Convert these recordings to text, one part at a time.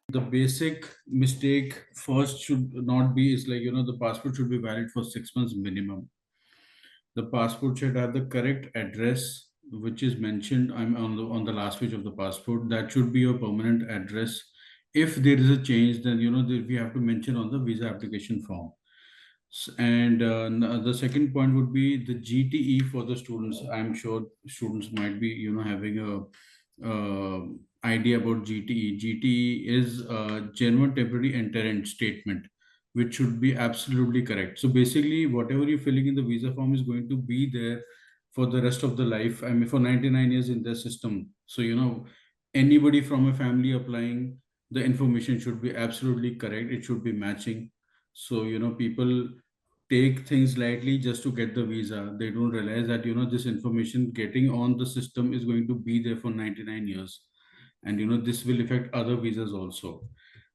The basic mistake first should not be is like, the passport should be valid for 6 months minimum. The passport should have the correct address, which is mentioned. I'm on the last page of the passport. That should be your permanent address. If there is a change, then we have to mention on the visa application form. And the second point would be the GTE for the students. I'm sure students might be having a idea about GTE. GTE is a genuine temporary interment statement, which should be absolutely correct. So basically, whatever you're filling in the visa form is going to be there for the rest of the life. I mean, for 99 years in the system. So anybody from a family applying, the information should be absolutely correct. It should be matching. So people take things lightly just to get the visa. They don't realize that this information getting on the system is going to be there for 99 years, and this will affect other visas also.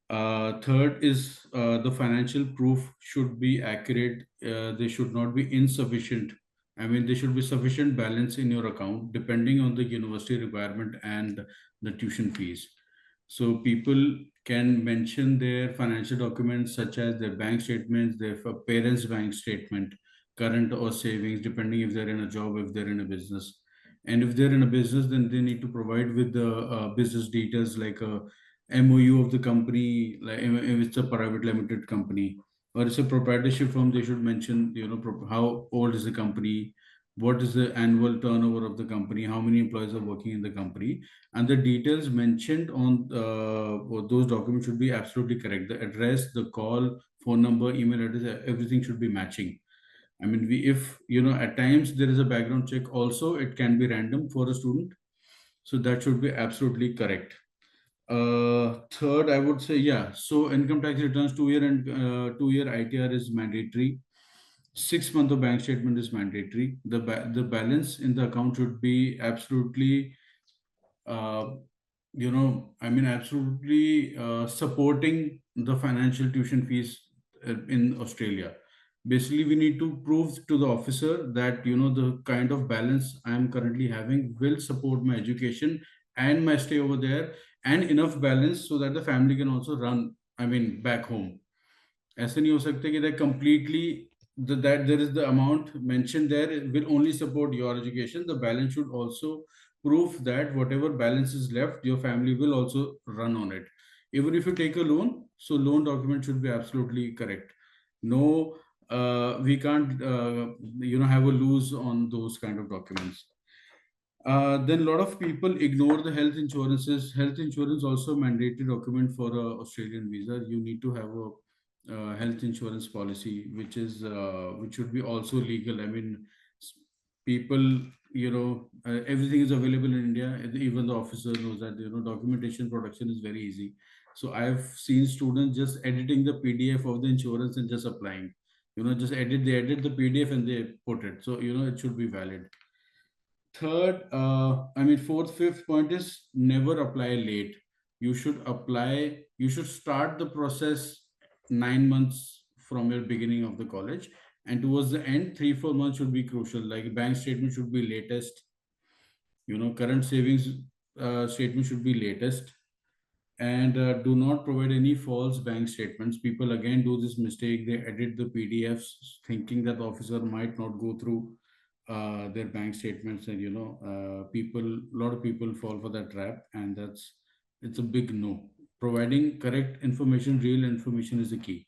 Third is the financial proof should be accurate. They should not be insufficient. I mean, there should be sufficient balance in your account depending on the university requirement and the tuition fees. So people can mention their financial documents such as their bank statements, their parents' bank statement, current or savings, depending if they're in a job, if they're in a business. And if they're in a business, then they need to provide with the business details like a MOU of the company, like if it's a private limited company or it's a proprietorship firm, they should mention, how old is the company, what is the annual turnover of the company, how many employees are working in the company, and the details mentioned on those documents should be absolutely correct. The address, the call, phone number, email address, everything should be matching. I mean, if at times there is a background check also, it can be random for a student, so that should be absolutely correct. Third, I would say, yeah. So income tax returns 2 year and 2 year ITR is mandatory. 6 month of bank statement is mandatory. The balance in the account should be absolutely uh, I mean, absolutely supporting the financial tuition fees in Australia. Basically, we need to prove to the officer that, the kind of balance I am currently having will support my education and my stay over there, and enough balance so that the family can also run, I mean, back home. ऐसे नहीं हो सकते कि that completely that there is the amount mentioned there will only support your education. The balance should also prove that whatever balance is left, your family will also run on it. Even if you take a loan, so loan document should be absolutely correct. No, we can't have a lose on those kind of documents. Then a lot of people ignore the health insurances. Health insurance also mandatory document for a Australian visa. You need to have a health insurance policy, which should be also legal. I mean, people, everything is available in India. Even the officer knows that documentation production is very easy. So I've seen students just editing the PDF of the insurance and just applying. Just they edit the PDF and they put it. So it should be valid. Third, I mean, fourth, fifth point is never apply late. You should start the process 9 months from your beginning of the college. And towards the end, 3, 4 months should be crucial. Like bank statement should be latest, current savings statement should be latest. And do not provide any false bank statements. People again do this mistake. They edit the PDFs thinking that the officer might not go through their bank statements, and a lot of people fall for that trap, and it's a big no. Providing correct information, real information is the key.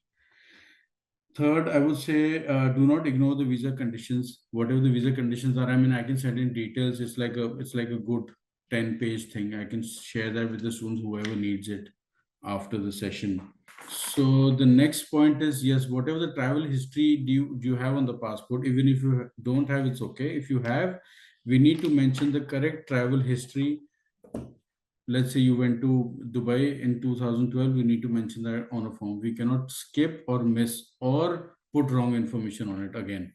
Third, I would say do not ignore the visa conditions. Whatever the visa conditions are, I mean, I can send in details. It's like a good 10-page thing. I can share that with the students, whoever needs it after the session. So the next point is, yes, whatever the travel history do you have on the passport, even if you don't have, it's okay. If you have, we need to mention the correct travel history. Let's say you went to Dubai in 2012, we need to mention that on a form. We cannot skip or miss or put wrong information on it again.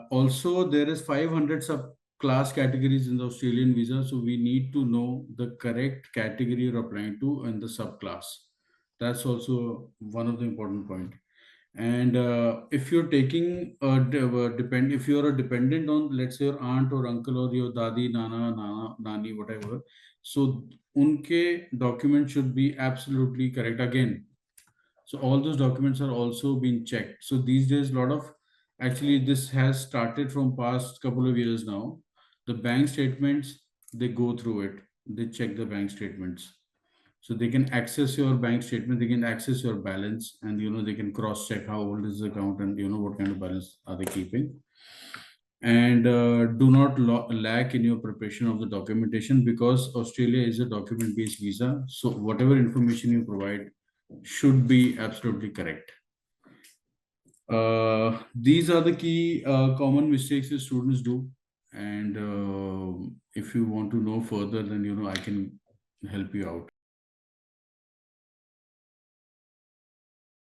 Also, there is 500 sub class categories in the Australian visa, so we need to know the correct category you're applying to and the subclass. That's also one of the important point. And if you're taking depend if you're a dependent on, let's say, your aunt or uncle or your dadi, nana, nani, whatever, so unke document should be absolutely correct again. So all those documents are also being checked. So these days, a lot of, actually, this has started from past couple of years now. The bank statements, they go through it, they check the bank statements. So they can access your bank statement, they can access your balance, and they can cross check how old is the account, and what kind of balance are they keeping. And do not lack in your preparation of the documentation, because Australia is a document based visa. So whatever information you provide should be absolutely correct. These are the key common mistakes that students do. And if you want to know further, then I can help you out.